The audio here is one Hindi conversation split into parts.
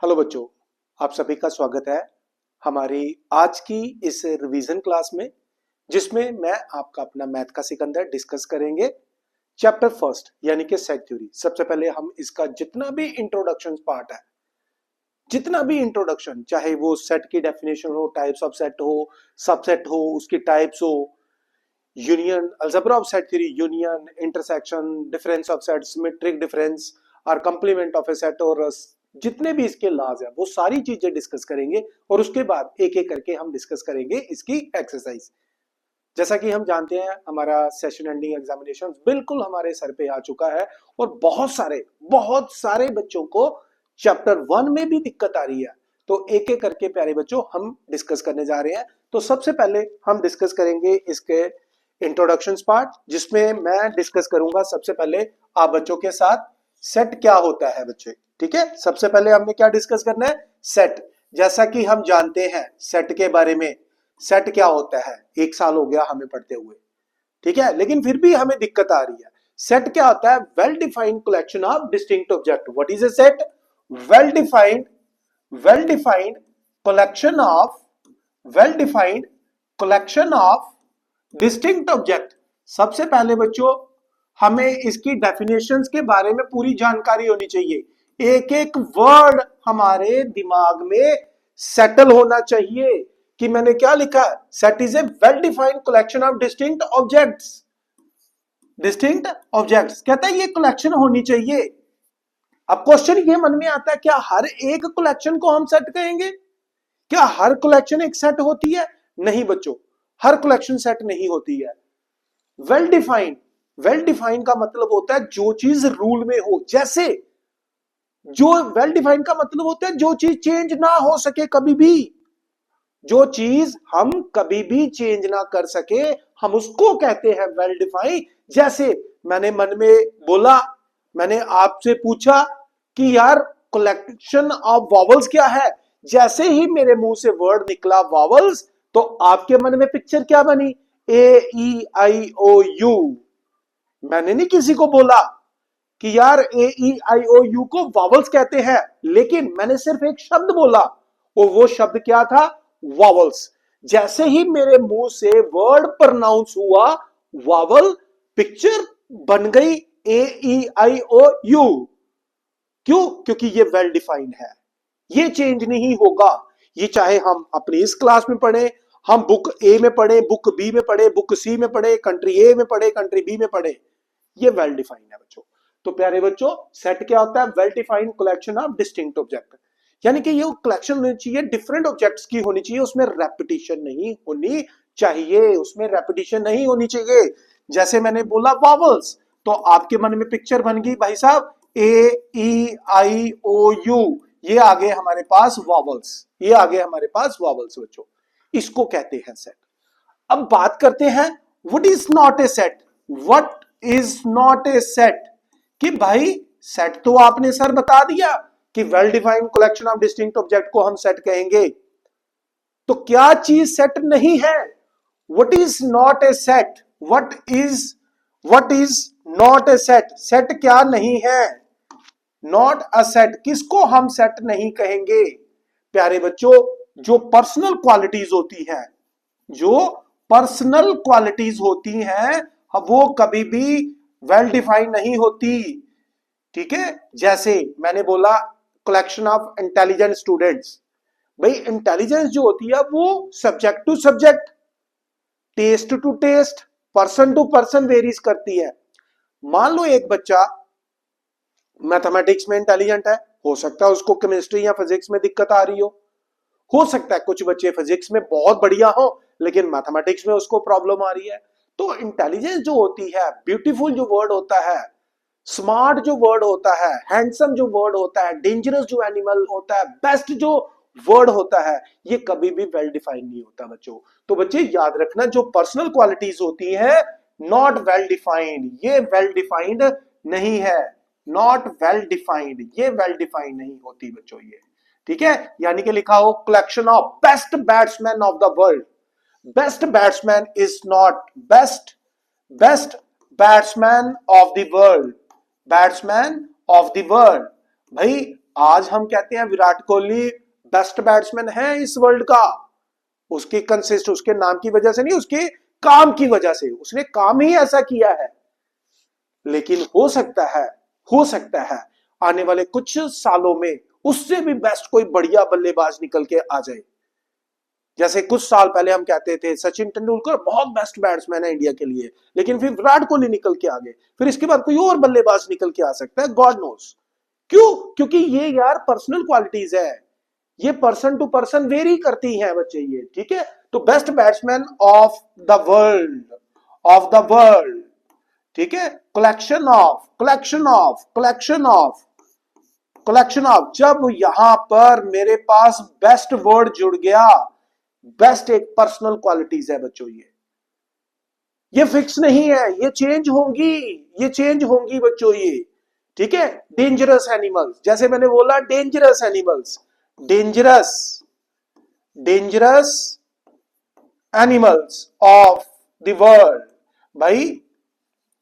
हेलो बच्चों, आप सभी का स्वागत है हमारी आज की इस रिवीजन क्लास में, जिसमें मैं आपका अपना मैथ का सिकंदर डिस्कस करेंगे चैप्टर फर्स्ट यानी कि सेट थ्योरी। सबसे पहले हम इसका जितना भी इंट्रोडक्शन पार्ट है, जितना भी इंट्रोडक्शन, चाहे वो सेट की डेफिनेशन हो, टाइप्स ऑफ सेट हो, सबसेट हो, उसकी टाइप्स हो, union, algebra of set theory, union, intersection, difference of set, symmetric difference और कंप्लीमेंट ऑफ ए सेट, और जितने भी इसके लॉज है वो सारी चीजें डिस्कस करेंगे। और उसके बाद एक एक करके हम डिस्कस करेंगे इसकी एक्सरसाइज। जैसा कि हम जानते हैं, हमारा सेशन एंडिंग एग्जामिनेशन बिल्कुल हमारे सर पे आ चुका है और बहुत सारे बच्चों को चैप्टर 1 में भी दिक्कत आ रही है। तो एक एक करके प्यारे बच्चों हम डिस्कस करने जा रहे हैं। तो सबसे पहले हम डिस्कस करेंगे इसके इंट्रोडक्शन पार्ट, जिसमें मैं डिस्कस करूंगा सबसे पहले आप बच्चों के साथ सेट क्या होता है बच्चे। ठीक है, सबसे पहले हमने क्या डिस्कस करना है, सेट। जैसा कि हम जानते हैं सेट के बारे में, सेट क्या होता है, 1 साल हो गया हमें पढ़ते हुए, ठीक है, लेकिन फिर भी हमें दिक्कत आ रही है। सेट क्या होता है, well defined collection of distinct object. What is a set? Well defined collection of well defined collection of distinct object. सबसे पहले बच्चों हमें इसकी डेफिनेशंस के बारे में पूरी जानकारी होनी चाहिए। एक एक वर्ड हमारे दिमाग में सेटल होना चाहिए कि मैंने क्या लिखा है। Set is a well defined collection of distinct objects. Distinct objects कहता है ये कलेक्शन होनी चाहिए। अब क्वेश्चन ये मन में आता है, क्या हर एक कलेक्शन को हम सेट कहेंगे? क्या हर कलेक्शन एक सेट होती है? नहीं बच्चों, हर कलेक्शन सेट नहीं होती है। वेल डिफाइंड का मतलब होता है जो चीज रूल में हो। जैसे जो वेल डिफाइंड का मतलब होता है जो चीज चेंज ना हो सके कभी भी, जो चीज हम कभी भी चेंज ना कर सके, हम उसको कहते हैं वेल डिफाइंड। जैसे मैंने मन में बोला, मैंने आपसे पूछा कि यार कलेक्शन ऑफ वॉवल्स क्या है, जैसे ही मेरे मुंह से वर्ड निकला वॉवल्स, तो आपके मन में पिक्चर क्या बनी? ए ई आई ओ यू। मैंने नहीं किसी को बोला कि यार ए ई आई ओ यू को वॉवल्स कहते हैं, लेकिन मैंने सिर्फ एक शब्द बोला और वो शब्द क्या था? वॉवल्स। जैसे ही मेरे मुंह से वर्ड प्रोनाउंस हुआ वॉवल, पिक्चर बन गई ए ई आई ओ यू। क्यों? क्योंकि ये वेल डिफाइंड है, ये चेंज नहीं होगा। ये चाहे हम अपनी इस क्लास में पढ़े, हम बुक ए में पढ़े, बुक बी में पढ़े, बुक सी में पढ़े, कंट्री ए में पढ़े, कंट्री बी में पढ़े, ये वेल डिफाइंड है बच्चों। तो प्यारे बच्चों, सेट क्या होता है? Well defined collection of distinct object. यानी कि ये कलेक्शन होनी चाहिए, डिफरेंट ऑब्जेक्ट्स की होनी चाहिए, उसमें रेपिटेशन नहीं होनी चाहिए, उसमें रेपिटेशन नहीं होनी चाहिए। जैसे मैंने बोला वॉवल्स, तो आपके मन में पिक्चर बन गई भाई साहब, ए ई आई ओ यू, ये आ गए हमारे पास वॉवल्स, ये आ गए हमारे पास वॉवल्स बच्चों, इसको कहते हैं सेट। अब बात करते हैं what is not a set. What is not a set, कि भाई सेट तो आपने सर बता दिया कि well defined collection of distinct object को हम सेट कहेंगे, तो क्या चीज सेट नहीं है? What is not a set? What is not a set? Set क्या नहीं है? नॉट अ सेट, किसको हम सेट नहीं कहेंगे प्यारे बच्चों? जो पर्सनल क्वालिटीज होती है, जो पर्सनल क्वालिटीज होती हैं, वो कभी भी वेल डिफाइंड नहीं होती। ठीक है, जैसे मैंने बोला कलेक्शन ऑफ इंटेलिजेंट स्टूडेंट्स। भाई इंटेलिजेंस जो होती है वो subject to subject, test to test, person to person varies करती है। मान लो एक बच्चा मैथमेटिक्स में इंटेलिजेंट है, हो सकता है उसको केमिस्ट्री या फिजिक्स में दिक्कत आ रही हो सकता है कुछ बच्चे फिजिक्स में बहुत बढ़िया हो लेकिन मैथमेटिक्स में उसको प्रॉब्लम आ रही है। तो इंटेलिजेंस जो होती है, ब्यूटीफुल जो वर्ड होता है, स्मार्ट जो वर्ड होता है, हैंडसम जो वर्ड होता है, डेंजरस जो एनिमल होता है, बेस्ट जो वर्ड होता है, ये कभी भी वेल डिफाइंड नहीं होता बच्चों। तो बच्चे याद रखना, जो पर्सनल क्वालिटीज होती है नॉट वेल डिफाइंड, ये वेल डिफाइंड नहीं है। नॉट वेल डिफाइंड, ये वेल डिफाइंड नहीं होती बच्चों ये। ठीक है, यानी कि लिखा हो collection of best batsman of the world. Best batsman is not best batsman of the world, batsman of the world. भाई आज हम कहते हैं विराट कोहली बेस्ट बैट्समैन है इस वर्ल्ड का, उसके नाम की वजह से नहीं, उसके काम की वजह से, उसने काम ही ऐसा किया है। लेकिन हो सकता है आने वाले कुछ सालों में उससे भी बेस्ट कोई बढ़िया बल्लेबाज निकल के आ जाए। जैसे कुछ साल पहले हम कहते थे सचिन तेंदुलकर बहुत बेस्ट बैट्समैन है इंडिया के लिए, लेकिन फिर विराट कोहली निकल के आ गए, फिर इसके बाद कोई और बल्लेबाज निकल के आ सकता है, गॉड नोस। क्यों? क्योंकि ये यार पर्सनल क्वालिटीज है, ये पर्सन टू पर्सन वेरी करती हैं बच्चे ये, ठीक है। तो best batsman of the world, ठीक है, कलेक्शन ऑफ, जब यहां पर मेरे पास बेस्ट वर्ड जुड़ गया, बेस्ट एक पर्सनल क्वालिटीज है बच्चों, ये फिक्स नहीं है, ये चेंज होंगी बच्चों ये, ठीक है। डेंजरस एनिमल्स, जैसे मैंने बोला dangerous animals, dangerous animals of the world. भाई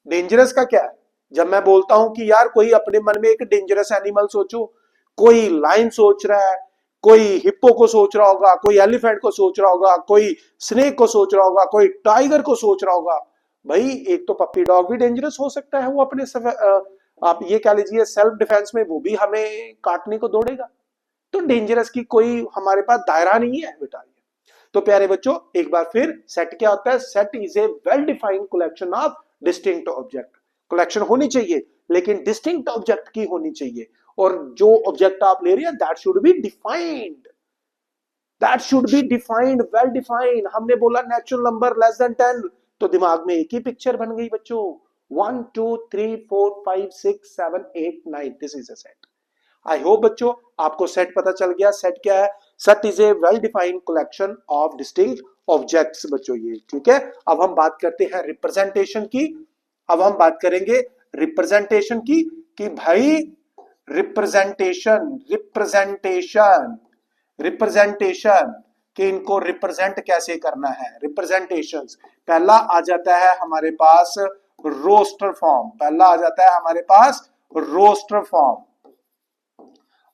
डेंजरस का क्या है? जब मैं बोलता हूं कि यार कोई अपने मन में एक डेंजरस एनिमल सोचो, कोई लाइन सोच रहा है, कोई हिप्पो को सोच रहा होगा, कोई एलिफेंट को सोच रहा होगा, कोई स्नेक को सोच रहा होगा, कोई टाइगर को सोच रहा होगा। भाई एक तो पप्पी डॉग भी डेंजरस हो सकता है, वो अपने आप ये कह लीजिए सेल्फ डिफेंस में वो भी हमें काटने को दौड़ेगा। तो डेंजरस की कोई हमारे पास दायरा नहीं है बेटा। तो प्यारे बच्चों एक बार फिर सेट क्या होता है? Set is a well defined collection of distinct object. Collection होनी चाहिए लेकिन डिस्टिंक्ट ऑब्जेक्ट की होनी चाहिए, और जो ऑब्जेक्ट आप ले रहे हैं that should be defined, well defined. हमने बोला नेचुरल नंबर लेस देन 10, तो दिमाग में एक ही पिक्चर बन गई बच्चों, 1 2 3 4 5 6 7 8 9, this is a set. I hope बच्चों आपको सेट पता चल गया। सेट क्या है? Set is a well defined collection of distinct objects बच्चों ये, ठीक है। अब हम बात करते हैं रिप्रेजेंटेशन की। अब हम बात करेंगे रिप्रेजेंटेशन की कि भाई रिप्रेजेंटेशन कि इनको रिप्रेजेंट कैसे करना है। रिप्रेजेंटेशंस पहला आ जाता है हमारे पास रोस्टर फॉर्म,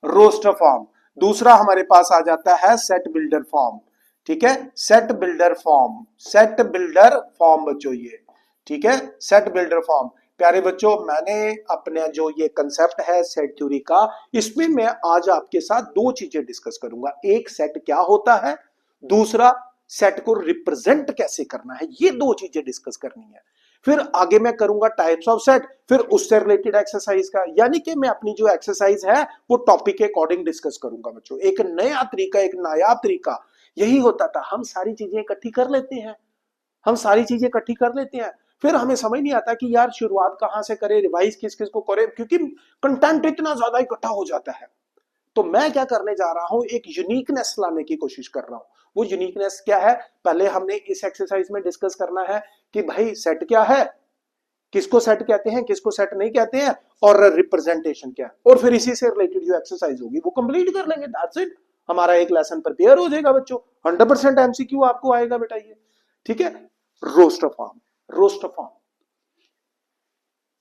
रोस्टर फॉर्म। दूसरा हमारे पास आ जाता है सेट बिल्डर फॉर्म, ठीक है, सेट बिल्डर फॉर्म बच्चों ये, ठीक है, सेट बिल्डर फॉर्म। प्यारे बच्चों मैंने अपने जो ये कंसेप्ट है सेट थ्योरी का, इसमें मैं आज आपके साथ दो चीजें डिस्कस करूंगा। एक सेट क्या होता है, दूसरा सेट को रिप्रेजेंट कैसे करना है, ये दो चीजें डिस्कस करनी है। फिर आगे मैं करूंगा टाइप्स ऑफ सेट, फिर उससे रिलेटेड एक्सरसाइज का, यानी कि मैं अपनी जो एक्सरसाइज है वो टॉपिक के अकॉर्डिंग डिस्कस करूंगा बच्चों। एक नया तरीका, एक नायाब तरीका यही होता था, हम सारी चीजें इकट्ठी कर लेते हैं, फिर हमें समझ नहीं आता कि यार शुरुआत कहां से करें, रिवाइज किस किस को करें, क्योंकि कंटेंट इतना ज्यादा इकट्ठा हो जाता है। तो मैं क्या करने जा रहा हूं, एक यूनिकनेस लाने की कोशिश कर रहा हूं। वो यूनिकनेस क्या है, पहले हमने इस एक्सरसाइज में डिस्कस करना है कि भाई सेट क्या है, किसको सेट कहते हैं, किसको सेट नहीं कहते हैं, और रिप्रेजेंटेशन क्या है, और फिर इसी से रिलेटेड जो एक्सरसाइज होगी वो कंप्लीट कर लेंगे, दैट्स इट। हमारा एक लेसन प्रिपेयर हो जाएगा बच्चों, 100% एमसीक्यू आपको आएगा बेटा ये, ठीक है। रोस्टर फॉर्म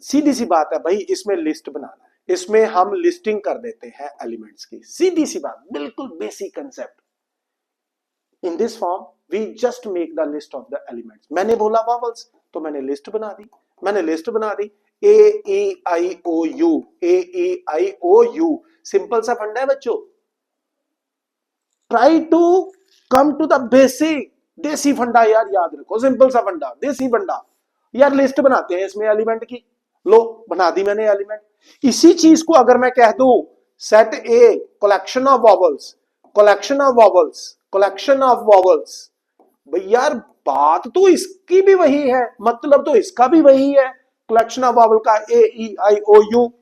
सीधी सी बात है भाई, इसमें लिस्ट बनाना है, इसमें हम लिस्टिंग कर देते हैं एलिमेंट्स की, सीधी सी बात, बिल्कुल basic concept. In this form we just make the list of the elements. मैंने बोला वावल्स तो मैंने लिस्ट बना दी, ए ई आई ओ यू, सिंपल सा फंडा है बच्चों। Try to come to the basic, देसी फंडा यार, याद रखो, सिंपल सा फंडा, देसी फंडा। यार लिस्ट बनाते हैं इसमें एलिमेंट की, लो बना दी मैंने एलिमेंट। इसी चीज को अगर मैं कह दूं set a collection of vowels, भाई यार बात तो इसकी भी वही है, मतलब तो इसका भी वही है, कलेक्शन ऑफ वॉवल का ए ई आई ओ यू,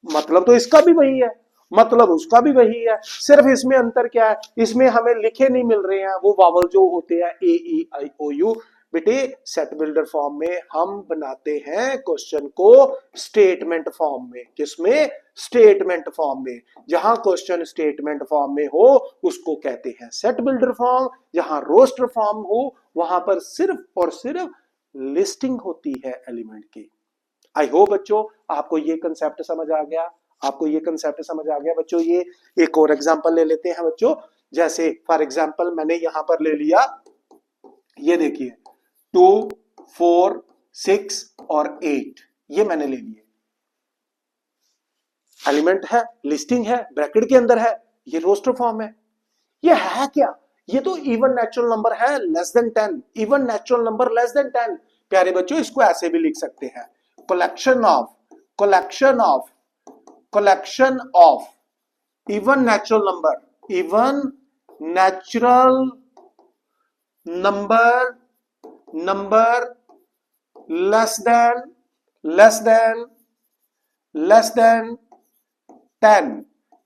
मतलब तो इसका भी वही है, मतलब उसका भी वही है, सिर्फ इसमें अंतर क्या है, इसमें हमें लिखे नहीं मिल रहे हैं वो वॉवल जो होते हैं ए ई आई ओ यू। बेटे सेट बिल्डर फॉर्म में हम बनाते हैं क्वेश्चन को स्टेटमेंट फॉर्म में, किसमें? स्टेटमेंट फॉर्म में। जहां क्वेश्चन स्टेटमेंट फॉर्म में हो उसको कहते हैं सेट बिल्डर फॉर्म, जहां रोस्टर फॉर्म हो वहां पर सिर्फ और सिर्फ लिस्टिंग होती है एलिमेंट की। आई होप बच्चों आपको ये कंसेप्ट समझ आ गया। आपको ये कंसेप्ट समझ आ गया बच्चों? ये एक और एग्जांपल ले लेते हैं बच्चों। जैसे फॉर एग्जांपल मैंने यहां पर ले लिया, ये देखिए 2, 4, 6 और 8, ये मैंने ले लिए। एलिमेंट है, लिस्टिंग है, ब्रैकेट के अंदर है, ये रोस्टर फॉर्म है। ये है क्या? ये तो इवन नेचुरल नंबर है less then 10, even natural number less then 10। प्यारे बच्चों, इसको ऐसे भी लिख सकते हैं, collection of even natural number less then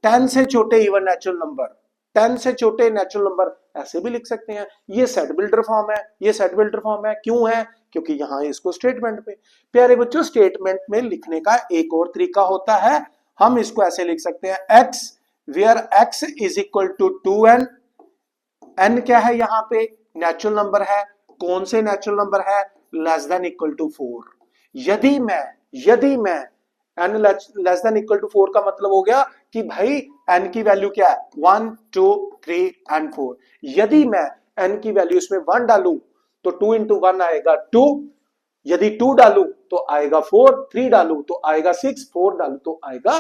10 से छोटे इवन नेचुरल नंबर, 10 से छोटे नेचुरल नंबर, ऐसे भी लिख सकते हैं। ये सेट बिल्डर फॉर्म है, ये सेट बिल्डर फॉर्म है। क्यों है? क्योंकि यहां इसको स्टेटमेंट पे। प्यारे बच्चों, स्टेटमेंट में लिखने का एक और तरीका होता है, हम इसको ऐसे लिख सकते हैं, x where x is equal to 2n। n क्या है? यहां पे नेचुरल नंबर है। कौन से नेचुरल नंबर है? Less than equal to 4। यदि मैं n less than equal to 4 का मतलब हो गया कि भाई n की वैल्यू क्या है? 1, 2, 3 एंड 4। यदि मैं n की वैल्यू इसमें 1 डालूं तो 2 इंटू 1 आएगा 2, यदि 2 डालूं तो आएगा 4, 3 डालूं तो आएगा 6, 4 डालूं तो आएगा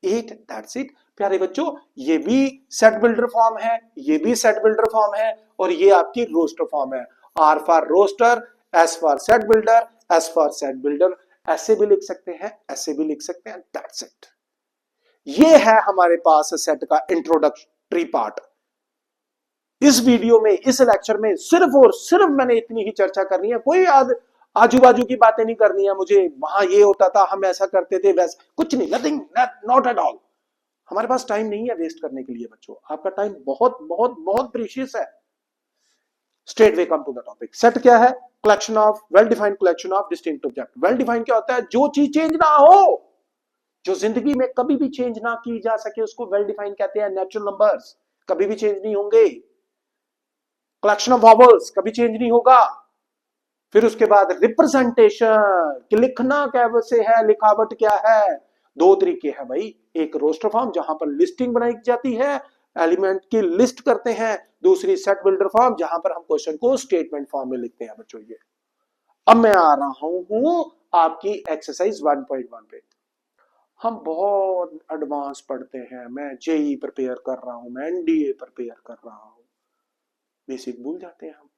8। That's it. प्यारे बच्चों, ये भी सेट बिल्डर फॉर्म है, ये भी सेट बिल्डर फॉर्म है, और ये आपकी रोस्टर फॉर्म है। R for roster, S for set builder, S for set builder. ऐसे भी लिख सकते हैं, ऐसे भी लिख सकते हैं। That's it. ये है हमारे पास सेट का इंट्रोडक्टरी पार्ट। इस वीडियो में, इस लेक्चर में सिर्फ और सिर्फ मैंने इतनी ही चर्चा करनी है। कोई आजू बाजू की बातें नहीं करनी है मुझे, वहां ये होता था, हम ऐसा करते थे, वैसे कुछ नहीं, नथिंग, नॉट एट ऑल। हमारे पास टाइम नहीं है वेस्ट करने के लिए बच्चों, आपका टाइम बहुत बहुत बहुत प्रीशियस है। Straight way come to the topic. Set क्या है? Collection of, well defined collection of distinct object. Well defined क्या होता है? जो चीज चेंज ना हो, जो जिंदगी में कभी भी चेंज ना की जा सके, उसको वेल डिफाइंड कहते हैं। नेचुरल नंबर्स कभी भी चेंज नहीं होंगे। कलेक्शन ऑफ वॉवल्स कभी चेंज नहीं होगा। फिर उसके बाद रिप्रेजेंटेशन, कि लिखना कैसे है, लिखावट क्या है। दो तरीके हैं भाई, एक रोस्टर फॉर्म जहां पर लिस्टिंग बनाई जाती है, एलिमेंट की लिस्ट करते हैं। दूसरी सेट बिल्डर फॉर्म, जहां पर हम क्वेश्चन को स्टेटमेंट फॉर्म में लिखते हैं बच्चों। ये अब मैं आ रहा हूं आपकी एक्सरसाइज 1.1 पे। हम बहुत एडवांस पढ़ते हैं, मैं जेई प्रिपेयर कर रहा हूं, मैं एनडीए प्रिपेयर कर रहा हूं, बेसिक भूल जाते हैं हम।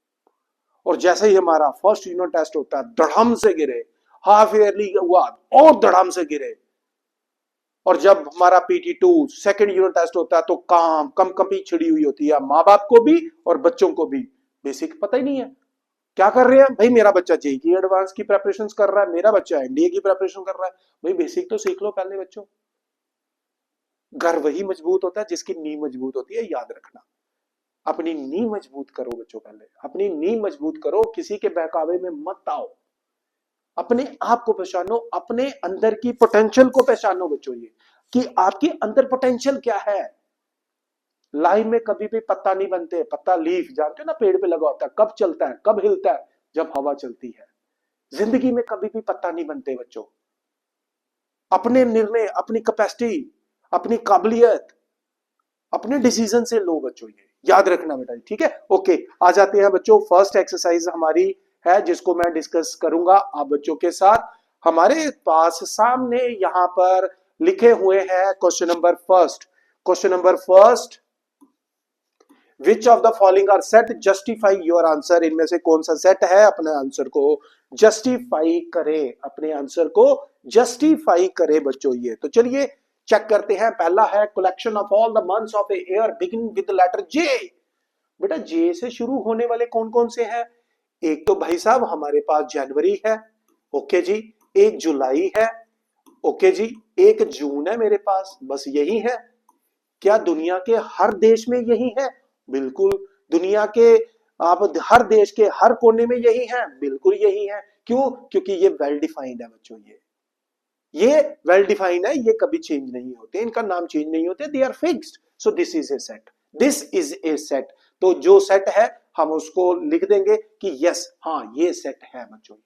और जैसे ही हमारा फर्स्ट यूनिट टेस्ट होता है, धड़म से गिरे, हाफ ईयरली हुआ और धड़म से गिरे। और जब हमारा PT2 सेकंड यूनिट टेस्ट होता है तो कम कपी छिड़ी हुई होती है, माँ बाप को भी और बच्चों को भी। बेसिक पता ही नहीं है क्या कर रहे हैं भाई। मेरा बच्चा जेई की एडवांस की प्रिपरेशन कर रहा है, मेरा बच्चा एनडीए की प्रिपरेशन कर रहा है। भाई बेसिक तो सीख लो पहले बच्चों। घर वही मजबूत होता है जिसकी नींव मजबूत होती है, याद रखना। अपनी नींव मजबूत करो बच्चों, पहले अपनी नींव मजबूत करो, किसी के बहकावे में मत आओ। अपने आप को पहचानो, अपने अंदर की पोटेंशियल को पहचानो बच्चों, ये कि आपके अंदर पोटेंशियल क्या है। लाइफ में कभी भी पत्ता नहीं बनते। पत्ता, लीफ जानते हो ना, पेड़ पे लगा होता है, कब चलता है, कब हिलता है? जब हवा चलती है। जिंदगी में कभी भी पत्ता नहीं बनते बच्चों। अपने निर्णय, अपनी कैपेसिटी, अपनी काबिलियत, अपने डिसीजन से लो बच्चों, ये याद रखना बेटा। ठीक है, ओके। आ जाते हैं बच्चों, फर्स्ट एक्सरसाइज हमारी है जिसको मैं डिस्कस करूंगा आप बच्चों के साथ। हमारे पास सामने यहां पर लिखे हुए हैं question number first. Question number first, which of the following are set, justify your answer. इनमें से कौन सा सेट है? अपने आंसर को जस्टिफाई करे, अपने आंसर को जस्टिफाई करे बच्चों। ये तो चलिए चेक करते हैं। पहला है collection of all the months of a year begin with letter J. बेटा जे से शुरू होने वाले कौन कौन से हैं? एक तो भाई साहब हमारे पास जनवरी है, ओके जी। एक जुलाई है, ओके जी। एक जून है मेरे पास, बस यही है। क्या दुनिया के हर देश में यही है? बिल्कुल। दुनिया के आप हर देश के हर कोने में यही है? बिल्कुल यही है। क्यों? क्योंकि ये वेल डिफाइंड है बच्चों। ये वेल डिफाइंड है, ये कभी चेंज नहीं होते, इनका नाम चेंज नहीं होते, they are fixed. So this is a set, this is a set. तो जो सेट है हम उसको लिख देंगे कि यस, हाँ ये सेट है बच्चों।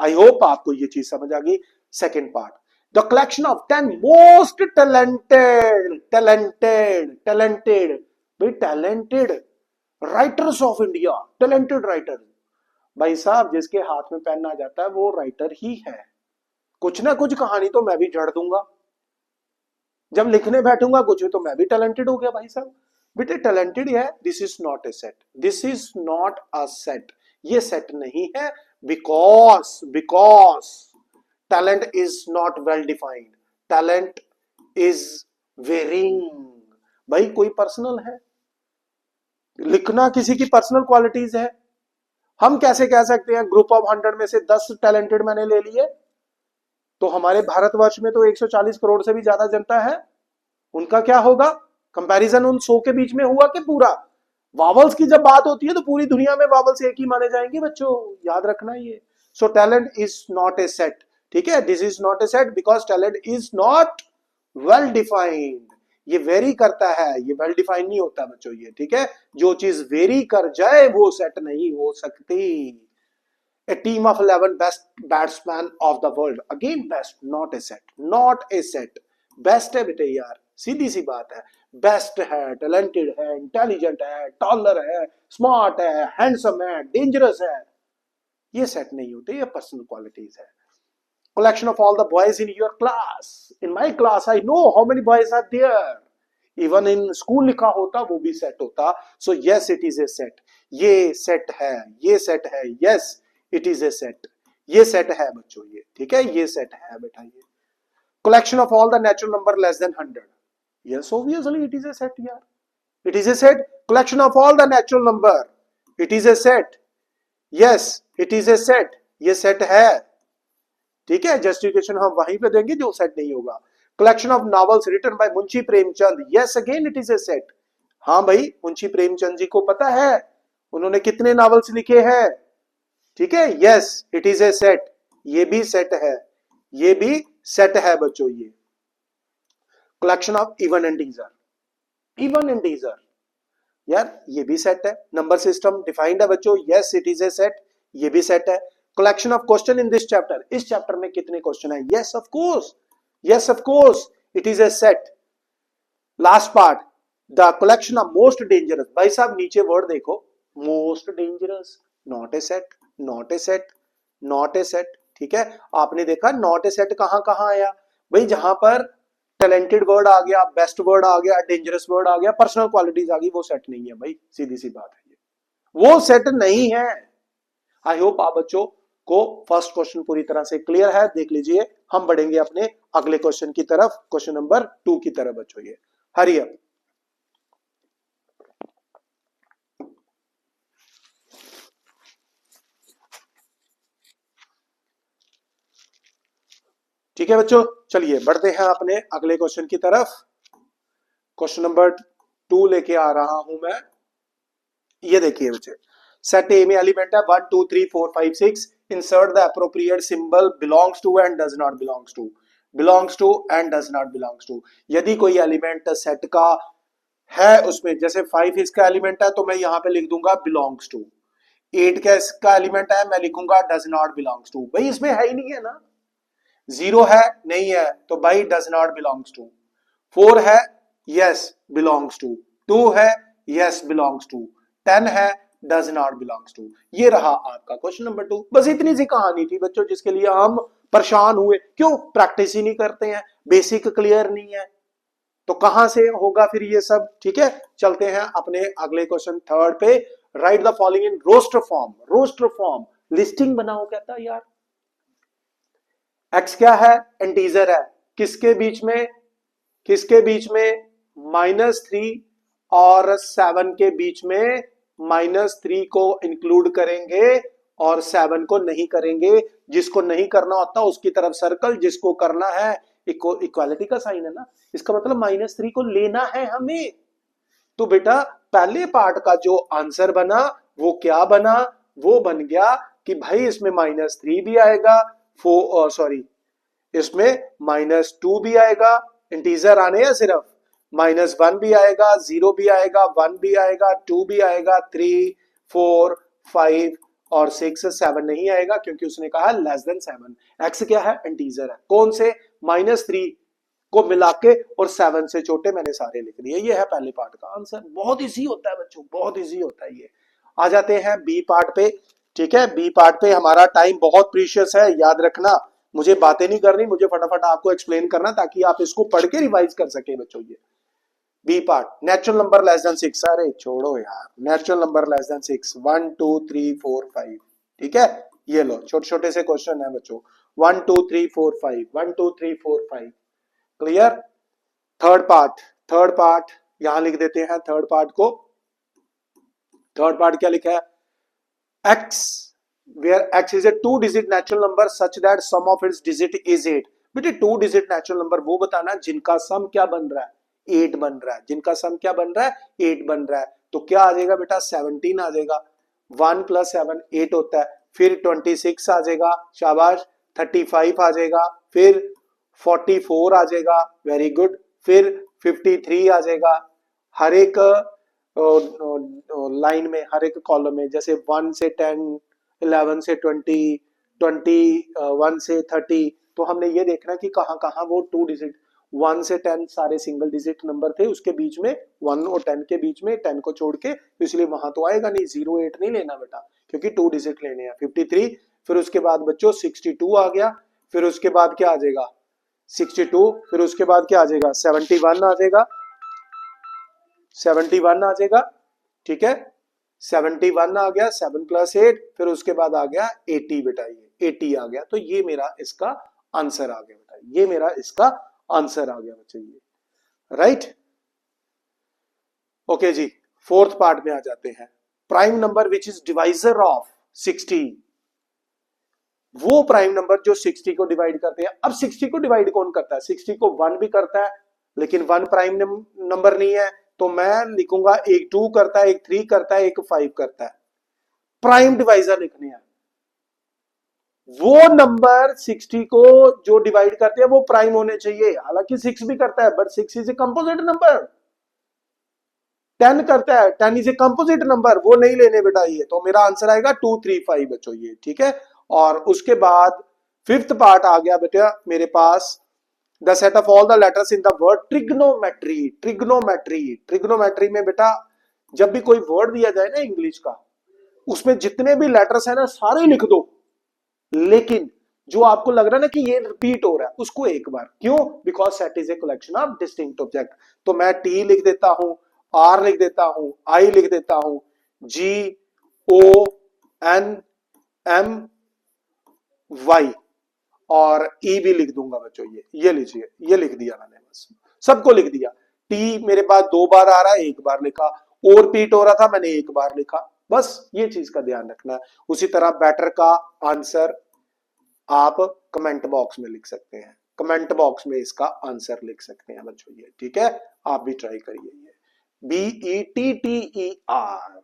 आई होप आपको ये चीज समझ आ गई। Second part, the collection of 10 most talented भाई talented writers of India, talented writer. भाई साहब जिसके हाथ में पेन आ जाता है वो राइटर ही है। कुछ ना कुछ कहानी तो मैं भी जड़ दूंगा, जब लिखने बैठूंगा कुछ तो मैं भी टैलेंटेड हो गया भाई साहब। बेटे टैलेंटेड है, this is not a set, this is not a set, ये सेट नहीं है। Because talent is not well defined, talent is varying. भाई कोई पर्सनल है, लिखना किसी की पर्सनल क्वालिटीज है। हम कैसे कह सकते हैं ग्रुप ऑफ 100 में से 10 टैलेंटेड मैंने ले लिए? तो हमारे भारतवर्ष में तो 140 करोड़ से भी ज्यादा जनता है, उनका क्या होगा? कंपैरिजन उन 100 के बीच में हुआ कि पूरा? वावल्स की जब बात होती है तो पूरी दुनिया में वावल्स एक ही माने जाएंगे बच्चों, याद रखना ये। So talent is not a set, ठीक है, this is not a set because talent is not well defined. ये वेरी करता है, ये वेल डिफाइंड नहीं होता बच्चों ये, ठीक है। जो चीज वेरी कर जाए वो सेट नहीं हो सकती। A team of 11 best batsmen of the world, again best, not a set, not a set। Best है बेटे यार, सीधी सी बात है, बेस्ट है, टैलेंटेड है, इंटेलिजेंट है, टॉलर है, स्मार्ट है, हैंडसम है, डेंजरस है, ये सेट नहीं होते, ये पर्सनल क्वालिटीज है। collection of all the boys in your class, in my class I know how many boys are there, even in school लिखा होता वो भी सेट होता। So yes it is a set, ये सेट है, ये सेट है, yes it is a set, ये सेट है बच्चों ये, ठीक है, ये सेट है बेटा ये। Collection of all the natural number less than 100, yes obviously it is a set यार, it is a set. Collection of all the natural number, it is a set, yes it is a set, ये सेट है, ठीक है। जस्टिफिकेशन हम वहीं पे देंगे जो सेट नहीं होगा। Collection of novels written by Munshi Premchand, yes again it is a set. हाँ भाई मुंशी प्रेमचंद जी को पता है उन्होंने कितने नॉवेल्स लिखे हैं, ठीक है, yes it is a set, ये भी सेट है, ये भी सेट है बच्चों ये। Collection of even and integer, even and integer यार ये भी सेट है। नंबर सिस्टम डिफाइंड है बच्चों, yes it is a set, ये भी सेट है। Collection of question in this chapter, इस चैप्टर में कितने क्वेश्चन है, yes of course, yes of course it is a set। last part the collection of most dangerous, भाई साहब नीचे वर्ड देखो, most dangerous, not a set, not a set, not a set, ठीक है। आपने देखा not a set कहां कहां आया भाई, जहां पर टैलेंटेड वर्ड आ गया, बेस्ट वर्ड आ गया, डेंजरस वर्ड आ गया, पर्सनल क्वालिटीज आ गई, वो सेट नहीं है भाई, सीधी सी बात है ये, वो सेट नहीं है। आई होप आप बच्चों को फर्स्ट क्वेश्चन पूरी तरह से क्लियर है, देख लीजिए। हम बढ़ेंगे अपने अगले क्वेश्चन की तरफ, क्वेश्चन नंबर 2 की तरफ बच्चों, ये हरी अप। ठीक है बच्चों, चलिए बढ़ते हैं अपने अगले क्वेश्चन की तरफ। क्वेश्चन नंबर 2 लेके आ रहा हूं मैं, ये देखिए बच्चे, सेट ए में एलिमेंट है 1 2 3 4 5 6, insert the appropriate symbol belongs to and does not belongs to, belongs to and does not belongs to। यदि कोई एलिमेंट सेट का है उसमें, जैसे 5 इसका एलिमेंट है तो मैं यहां पे लिख दूंगा belongs to, 8 का इसका एलिमेंट है मैं लिखूंगा does not belongs to, भाई इसमें है ही नहीं है ना, 0 है नहीं है तो भाई does not belongs to, 4 है yes belongs to, 2 है yes belongs to, 10 है does not belongs to। ये रहा आपका क्वेश्चन नंबर 2। बस इतनी सी कहानी थी बच्चों जिसके लिए हम परेशान हुए, क्यों? प्रैक्टिस ही नहीं करते हैं, बेसिक क्लियर नहीं है, तो कहां से होगा फिर ये सब, ठीक है। चलते हैं अपने अगले क्वेश्चन 3 पे। Write the following in roster form, roster form, listing बनाओ कहता है यार। एक्स क्या है? इंटीजर है, किसके बीच में, किसके बीच में? -3 और 7 के बीच में, -3 को इंक्लूड करेंगे और 7 को नहीं करेंगे। जिसको नहीं करना होता उसकी तरफ सर्कल, जिसको करना है इक्वालिटी का साइन है ना, इसका मतलब -3 को लेना है हमें। तो बेटा पहले पार्ट का जो आंसर बना वो क्या बना, वो बन गया कि भाई इसमें -3 भी आएगा, सॉरी इसमें -2 भी आएगा, इंटीजर आने हैं सिर्फ, -1 भी आएगा, 0 भी आएगा, 1 भी आएगा, 2 भी आएगा, 3 4 5 और 6 7 नहीं आएगा क्योंकि उसने कहा लेस देन 7। एक्स क्या है? इंटीजर है, कौन से? -3 को मिला के और 7 से छोटे मैंने सारे लिख दिए। ये है पहले पार्ट का आंसर। बहुत इजी होता है बच्चों, बहुत इजी होता है ये। आ जाते हैं बी पार्ट पे। ठीक है, बी पार्ट पे हमारा टाइम बहुत प्रीशियस है, याद रखना। मुझे बातें नहीं करनी, मुझे फटाफट आपको एक्सप्लेन करना ताकि आप इसको पढ़ के रिवाइज कर सके बच्चों। ये B part, natural number less than 6। अरे छोड़ो यार, नेचुरल नंबर लेस देन 6, 1 2 3 4 5। ठीक है, ये लो छोटे छोटे से क्वेश्चन है बच्चों। 1 2 3 4 5, 1 2 3 4 5। Clear. Third part, third part यहां लिख देते हैं। थर्ड पार्ट को, थर्ड पार्ट क्या लिखा है? x where x is a 2-digit natural number such that sum of its digit is 8। बेटे 2-digit natural number वो बताना जिनका सम क्या बन रहा है? 8 बन रहा है। जिनका सम क्या बन रहा है? 8 बन रहा है। तो क्या आ जाएगा बेटा? 17 आ जाएगा। 1 + 7 8 होता है। फिर 26 आ जाएगा, शाबाश। 35 आ जाएगा, फिर 44 आ जाएगा, वेरी गुड। फिर 53 आ जाएगा। हर एक लाइन में, हर एक कॉलम में, जैसे 1 से 10, 11 से 20, 21 से 30। तो हमने ये देखना कि कहां कहां वो 2 डिजिट, 1 से 10 सारे सिंगल डिजिट नंबर थे, उसके बीच में 1 और 10 के बीच में 10 को छोड़ के, तो इसलिए वहां तो आएगा नहीं। 0 8 नहीं लेना बेटा, क्योंकि 2 डिजिट लेने हैं। 53, फिर उसके बाद बच्चों 62 आ गया। फिर उसके बाद क्या आ जाएगा? 62। फिर उसके बाद क्या आ जाएगा? 71 आ जाएगा। 71 आ जाएगा। ठीक है, 71 आ गया। 7 + 8, फिर उसके बाद आ गया 80 बेटा। ये 80 आ गया। तो ये मेरा इसका आंसर आ गया बेटा, ये मेरा इसका आंसर आ गया बच्चे। ये राइट। ओके जी, फोर्थ पार्ट में आ जाते हैं। Prime number which is divisor of 60। वो प्राइम नंबर जो 60 को डिवाइड करते हैं। अब 60 को डिवाइड कौन करता है? 60 को 1 भी करता है, लेकिन 1 प्राइम नंबर नहीं है। तो मैं लिखूंगा एक 2 करता है, एक 3 करता है, एक 5 करता है। प्राइम डिवाइजर लिखने हैं। वो नंबर 60 को जो डिवाइड करते हैं वो प्राइम होने चाहिए। हालांकि 6 भी करता है, but 6 is a composite number. 10 करता है, 10 इज ए कंपोजिट नंबर, वो नहीं लेने बेटा। ये तो मेरा आंसर आएगा 2 3 5 बच्चों ये। ठीक है, और उसके बाद फिफ्थ पार्ट आ गया बेटा मेरे पास। The set of all the letters in the word trigonometry. Trigonometry, trigonometry में बेटा जब भी कोई वर्ड दिया जाए ना इंग्लिश का, उसमें जितने भी लेटर्स है ना सारे लिख दो, लेकिन जो आपको लग रहा है ना कि ये रिपीट हो रहा है उसको एक बार। क्यों? Because set is a collection of distinct object. तो मैं टी लिख देता हूं, आर लिख देता हूं, आई लिख देता हूं, जी ओ एन एम वाई और ई भी लिख दूंगा बच्चों। ये लीजिए, ये लिख दिया मैंने, बस सबको लिख दिया। टी मेरे पास 2 बार आ रहा है, 1 बार लिखा, और रिपीट हो रहा था मैंने 1 बार लिखा। बस ये चीज का ध्यान रखना है। उसी तरह बैटर का आंसर आप कमेंट बॉक्स में लिख सकते हैं, कमेंट बॉक्स में इसका आंसर लिख सकते हैं बच्चों ये। ठीक है, आप भी ट्राई करिए। ये BETTER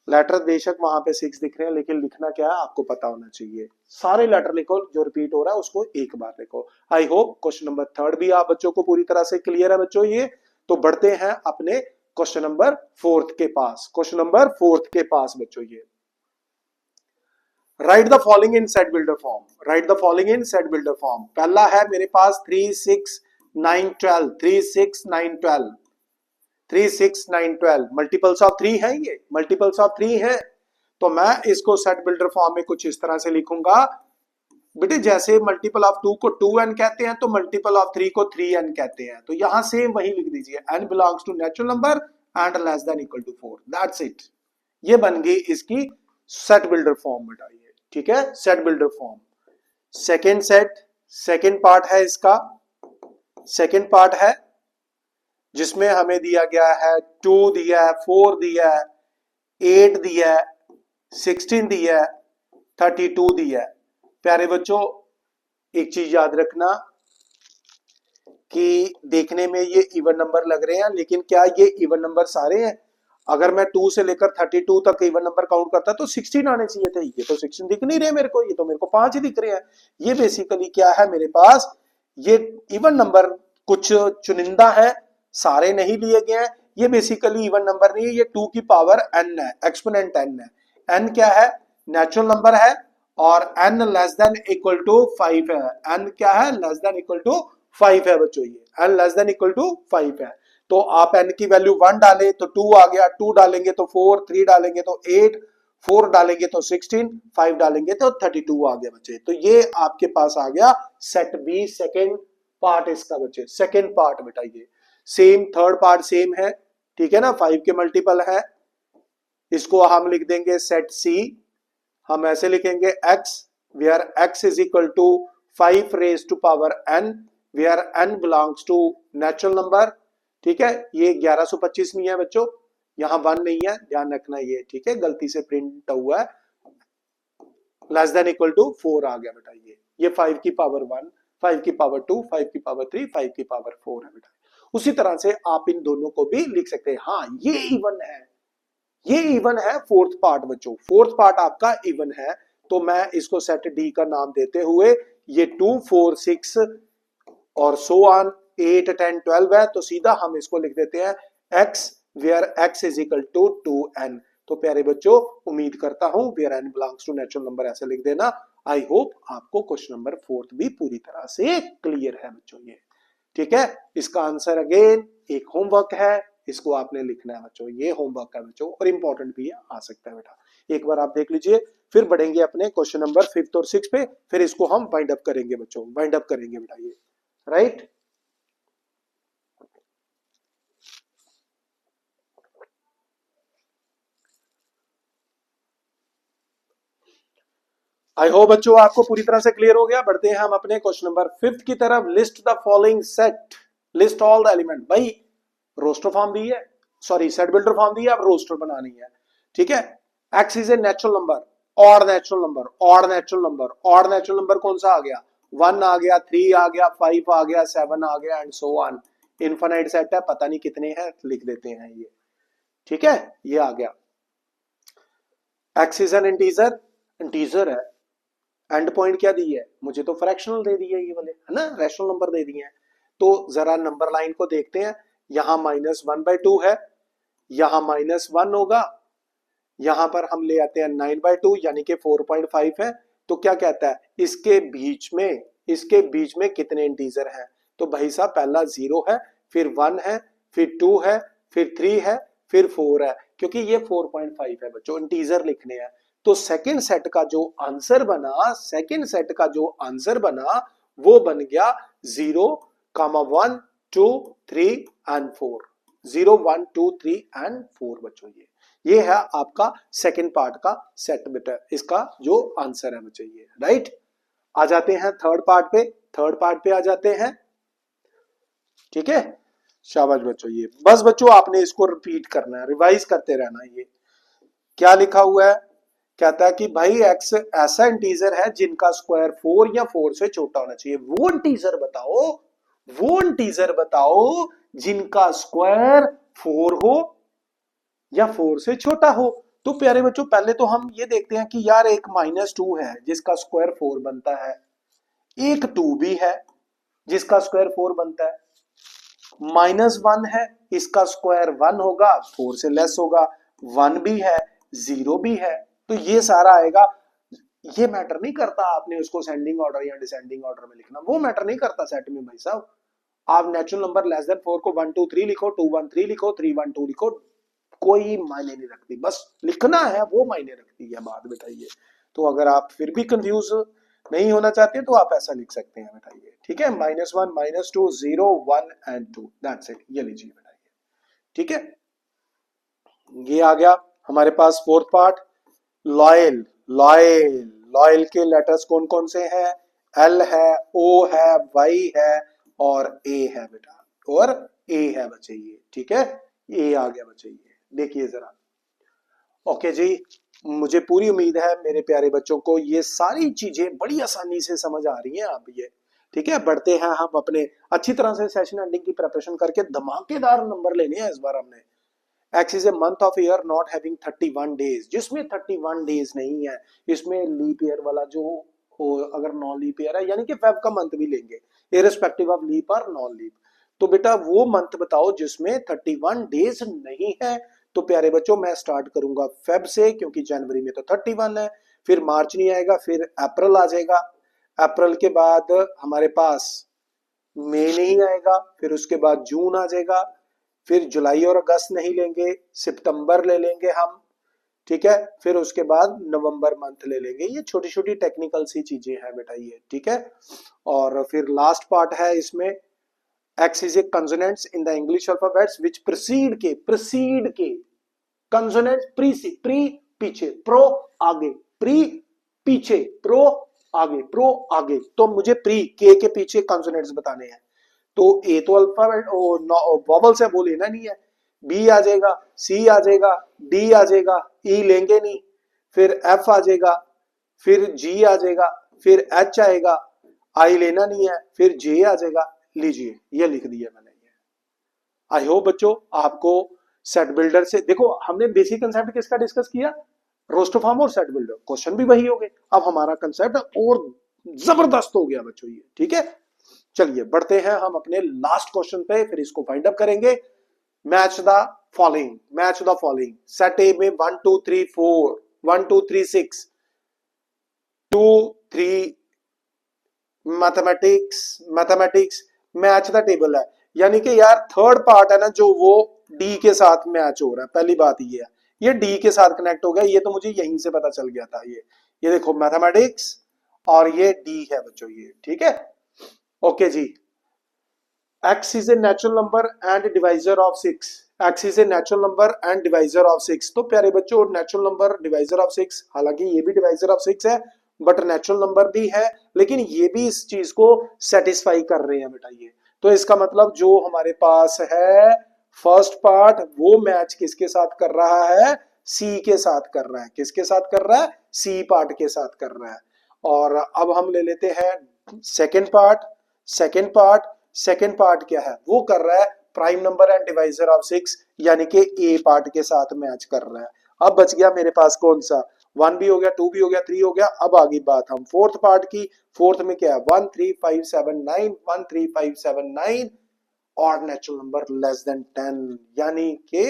लेटर बेशक वहां पे 6 दिख रहे हैं, लेकिन लिखना क्या है आपको पता होना चाहिए। सारे लेटर लिखो, जो रिपीट हो रहा है उसको 1 बार लिखो। आई होप क्वेश्चन नंबर 3 भी आप बच्चों को पूरी तरह से क्लियर है बच्चों ये। तो बढ़ते हैं अपने क्वेश्चन नंबर 4 के पास। क्वेश्चन नंबर 4 के पास बच्चों ये, right the following in set builder form. Right the following in set builder form. पहला है मेरे पास 3 6 9 12, 3 6 9 12, 3 6 9 12 मल्टीपल्स ऑफ 3 है, ये मल्टीपल्स ऑफ 3 है। तो मैं इसको सेट बिल्डर फॉर्म में कुछ इस तरह से लिखूंगा बेटे, जैसे मल्टीपल ऑफ 2 को 2n कहते हैं तो मल्टीपल ऑफ 3 को 3n कहते हैं। तो यहां सेम वही लिख दीजिए, n belongs to natural number and less than equal to 4। That's it. ये बन गई इसकी सेट बिल्डर फॉर्म बेटा ये। ठीक है, set builder form. Second set, second part है इसका। सेकेंड पार्ट है जिसमें हमें दिया गया है 2 दिया है, 4 दिया है, 8 दिया है, 16 दिया है, 32 दिया है। प्यारे बच्चों एक चीज याद रखना कि देखने में ये इवन नंबर लग रहे हैं, लेकिन क्या ये इवन नंबर सारे हैं? अगर मैं 2 से लेकर 32 तक इवन नंबर काउंट करता तो 16 आने चाहिए थे। ये तो 16 दिख नहीं रहे मेरे को, ये तो मेरे को 5 ही दिख रहे हैं। ये बेसिकली क्या है मेरे पास, ये इवन नंबर कुछ चुनिंदा है, सारे नहीं लिए गए हैं। ये बेसिकली इवन नंबर नहीं है, ये 2 की पावर n है, एक्सपोनेंट n है। n क्या है? नेचुरल नंबर है, और n less than equal to 5 है, n क्या है, लेस देन इक्वल टू 5 है बच्चों, ये n less than equal to 5 है। तो आप n की वैल्यू 1 डालें तो 2 आ गया, 2 डालेंगे तो 4, 3 डालेंगे तो 8, 4 डालेंगे तो 16, 5 डालेंगे तो 32 आ गया बच्चे। तो ये आपके पास आ गया सेट बी, सेकेंड पार्ट इसका बच्चे, सेकेंड पार्ट बेटा। ये सेम थर्ड पार्ट सेम है, ठीक है ना, 5 के मल्टीपल है। इसको हम लिख देंगे सेट सी, हम ऐसे लिखेंगे x where x is equal to 5 raise to power n, where n belongs to natural number, ठीक है। ये 1125 नहीं है बच्चों, यहां 1 नहीं है, ध्यान रखना ये, ठीक है, गलती से प्रिंट हुआ है। लेस देन इक्वल टू 4 आ गया बेटा, ये 5 की पावर 1, 5 की पावर 2, 5 की पावर 3, 5 की पावर 4 है बेटा। उसी तरह से आप इन दोनों को भी लिख सकते हैं। हाँ ये इवन है, ये इवन है फोर्थ पार्ट बच्चों, फोर्थ पार्ट आपका इवन है। तो मैं इसको सेट डी का नाम देते हुए, ये 2, 4, 6 और सो ऑन 8, 10, 12 है, तो सीधा हम इसको लिख देते हैं x where x is equal to 2n। तो प्यारे बच्चों उम्मीद करता हूं where n belongs to natural number ऐसे लिख देना। आई होप आपको क्वेश्चन नंबर 4 भी पूरी तरह से क्लियर है बच्चों ये, ठीक है। इसका आंसर अगेन एक होमवर्क है, इसको आपने लिखना है बच्चों, ये होमवर्क है बच्चों और इंपॉर्टेंट भी है, आ सकता है बेटा। एक बार आप देख लीजिए, फिर बढ़ेंगे अपने क्वेश्चन नंबर 5 और 6 पे, फिर इसको हम वाइंड अप करेंगे बच्चों, वाइंड अप करेंगे बेटा ये, राइट। आई होप बच्चों आपको पूरी तरह से क्लियर हो गया। बढ़ते हैं हम अपने क्वेश्चन नंबर 5 की तरफ। List the following set, list all the element. भाई रोस्टर फॉर्म दी है, सॉरी सेट बिल्डर फॉर्म दी है, अब रोस्टर बनानी है, ठीक है। X is a natural number, odd natural number, odd natural number, odd natural number कौन सा आ गया, 1 आ गया, 3 आ गया, 5 आ गया, 7 आ गया and so on. Infinite set है, पता नहीं कितने हैं, लिख देते हैं ये, ठीक है। ये आ गया। X is an integer, integer है। एंड पॉइंट क्या दी है, मुझे तो फ्रैक्शनल दे दी है ये वाले, है ना, रैशनल नंबर दे दिए हैं। तो जरा नंबर लाइन को देखते हैं, यहां -1/2 है, यहां -1 होगा, यहां पर हम ले आते हैं 9/2 यानी कि 4.5 है। तो क्या कहता है, इसके बीच में, इसके बीच में कितने इंटीजर हैं। तो भाई साहब पहला 0 है, फिर 1 है, फिर 2 है, फिर 3 है, फिर 4 है, क्योंकि ये 4.5 है बच्चों, इंटीजर लिखने हैं। तो सेकंड सेट का जो आंसर बना, सेकंड सेट का जो आंसर बना वो बन गया 0, 1, 2, 3 एंड 4, 0, 1, 2, 3 एंड 4 बच्चों। ये है आपका सेकंड पार्ट का सेट बेटा, इसका जो आंसर है बच्चों ये, राइट। आ जाते हैं थर्ड पार्ट पे, थर्ड पार्ट पे आ जाते हैं, ठीक है। शाबाश बच्चों, ये बस बच्चों आपने इसको रिपीट करना है, रिवाइज करते रहना। ये क्या लिखा हुआ है, कहता है कि भाई x ऐसा इंटीजर है जिनका स्क्वायर 4 या 4 से छोटा होना चाहिए। वो इंटीजर बताओ, वो इंटीजर बताओ जिनका स्क्वायर 4 हो या 4 से छोटा हो। तो प्यारे बच्चों पहले तो हम ये देखते हैं कि यार एक -2 है जिसका स्क्वायर 4 बनता है, एक 2 भी है जिसका स्क्वायर 4 बनता है, -1 है, इसका स्क्वायर 1 होगा, 4 से लेस होगा, 1 भी है, 0 भी है। तो ये सारा आएगा। ये मैटर नहीं करता आपने उसको सेंडिंग ऑर्डर या डिसेंडिंग ऑर्डर में लिखना, वो मैटर नहीं करता सेट में भाई साहब। आप नेचुरल नंबर लेस देन 4 को 1 2 3 लिखो, 2 1 3 लिखो, 3 1 2 लिखो, कोई मायने नहीं रखती, बस लिखना है वो मायने रखती है बात बताइए। तो अगर आप फिर भी कंफ्यूज नहीं होना चाहते तो आप ऐसा लिख सकते हैं बताइए, ठीक है। -1 -2 0 1 एंड 2, दैट्स इट, ये लीजिए बताइए, ठीक है। ये आ गया हमारे पास fourth part. Loyal, loyal, loyal के लेटर्स कौन कौन से हैं, एल है, ओ है, वाई है और ए है बेटा, और ए है बच्चे ये, ठीक है। ए आ गया बच्चे ये, देखिए जरा। ओके जी, मुझे पूरी उम्मीद है मेरे प्यारे बच्चों को ये सारी चीजें बड़ी आसानी से समझ आ रही हैं आप ये, ठीक है। बढ़ते हैं हम अपने अच्छी तरह से सेशन एंडिंग की प्रिपरेशन करके, धमाकेदार नंबर लेने हैं इस बार हमने। X is a month of year not having 31 days, जिसमें 31 डेज नहीं है, इसमें लीप ईयर वाला जो अगर नॉन लीप ईयर है यानी कि फेब का मंथ भी लेंगे इररिस्पेक्टिव ऑफ लीप और नॉन लीप। तो बेटा वो मंथ बताओ जिसमें 31 डेज नहीं है। तो प्यारे बच्चों मैं स्टार्ट करूंगा फेब से, क्योंकि जनवरी में तो 31 है, फिर मार्च नहीं आएगा, फिर अप्रैल आ जाएगा, अप्रैल के बाद हमारे पास मई नहीं आएगा, फिर उसके बाद जून आ जाएगा, फिर जुलाई और अगस्त नहीं लेंगे, सितंबर ले लेंगे हम, ठीक है, फिर उसके बाद नवंबर मंथ ले लेंगे। ये छोटी छोटी टेक्निकल सी चीजें हैं बेटा ये, ठीक है। और फिर लास्ट पार्ट है इसमें, x is a consonants in the English alphabets which preceded के कंसोनेंट, प्री पीछे, प्रो आगे, प्री पीछे, प्रो आगे, प्रो आगे, तो मुझे प्री के पीछे कंसोनेंट्स बताने हैं। तो ए तो अल्फाबेट वॉवल्स है, वो लेना नहीं है, बी आ जाएगा, सी आ जाएगा, डी आ जाएगा, ई लेंगे नहीं, फिर एफ आ जाएगा, फिर जी आ जाएगा, फिर एच आएगा, आई लेना नहीं है, फिर जे आ जाएगा। लीजिए ये लिख दिया मैंने ये। आई होप बच्चों आपको सेट बिल्डर से, देखो हमने बेसिक कंसेप्ट किसका डिस्कस किया, रोस्टर फॉर्म और सेट बिल्डर, क्वेश्चन भी वही हो गए। अब हमारा कंसेप्ट और जबरदस्त हो गया बच्चों ये, ठीक है। चलिए बढ़ते हैं हम अपने लास्ट क्वेश्चन पे, फिर इसको फाइंड अप करेंगे। मैच द फॉलोइंग, सेट ए में 1 2 3 4 1 2 3 6 2 3 मैथमेटिक्स मैच द टेबल है, यानी कि यार थर्ड पार्ट है ना जो, वो डी के साथ मैच हो रहा है। पहली बात ये डी के साथ कनेक्ट हो गया, ये तो मुझे यहीं से पता चल गया था। ये देखो मैथमेटिक्स और ये डी है बच्चों ये, ठीक है। ओके जी, x is a natural number and divisor of 6, x is a natural number and divisor of 6। तो प्यारे बच्चों नेचुरल नंबर डिवाइजर ऑफ 6, हालांकि ये भी डिवाइजर ऑफ 6 है बट नेचुरल नंबर भी है, लेकिन ये भी इस चीज को सेटिस्फाई कर रहे हैं बेटा ये। तो इसका मतलब जो हमारे पास है फर्स्ट पार्ट, वो मैच किसके साथ कर रहा है, सी के साथ कर रहा है। किसके साथ कर रहा है, सी पार्ट के साथ कर रहा है। और अब हम ले लेते हैं सेकेंड पार्ट क्या है, वो कर रहा है prime number and divisor of 6, यानी कि ए पार्ट के साथ मैच कर रहा है। अब बच गया मेरे पास कौन सा, 1 भी हो गया, 2 भी हो गया, 3 हो गया। अब आगे बात हम फोर्थ पार्ट की, फोर्थ में क्या है 1 3 5 7 9 1 3 5 7 9 और नेचुरल नंबर लेस देन 10, यानी कि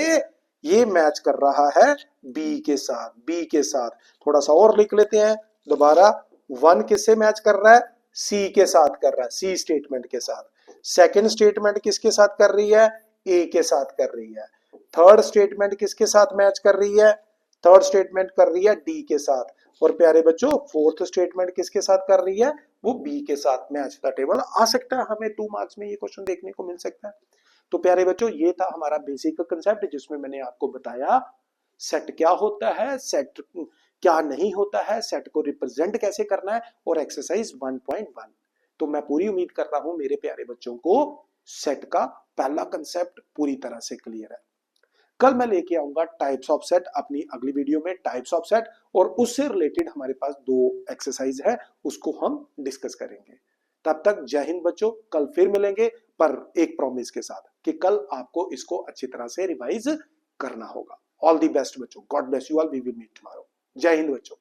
ये मैच कर रहा है बी के साथ। थोड़ा सा और लिख लेते हैं दोबारा, 1 किससे मैच कर रहा है, सी के साथ कर रहा है, सी स्टेटमेंट के साथ। सेकेंड स्टेटमेंट किसके साथ कर रही है, ए के साथ कर रही है। थर्ड स्टेटमेंट किसके साथ मैच कर रही है, थर्ड स्टेटमेंट कर रही है डी के साथ। और प्यारे बच्चों फोर्थ स्टेटमेंट किसके साथ कर रही है, वो बी के साथ मैच द टेबल। आ सकता है हमें 2 मार्क्स में ये क्वेश्चन देखने को मिल सकता है। तो प्यारे बच्चों ये था हमारा बेसिक कंसेप्ट, जिसमें मैंने आपको बताया सेट क्या होता है, सेट क्या नहीं होता है, सेट को रिप्रेजेंट कैसे करना है, और एक्सरसाइज 1.1। तो मैं पूरी उम्मीद कर रहा हूं मेरे प्यारे बच्चों को सेट का पहला कंसेप्ट पूरी तरह से क्लियर है। कल मैं लेके आऊंगा टाइप्स ऑफ सेट, अपनी अगली वीडियो में टाइप्स ऑफ सेट, और उससे रिलेटेड हमारे पास 2 एक्सरसाइज है, उसको हम डिस्कस करेंगे। तब तक जय हिंद बच्चों, कल फिर मिलेंगे, पर एक प्रॉमिस के साथ कि कल आपको इसको अच्छी तरह से रिवाइज करना होगा। ऑल दी बेस्ट बच्चों, God bless you all, we will meet tomorrow. जय हिंद बच्चों।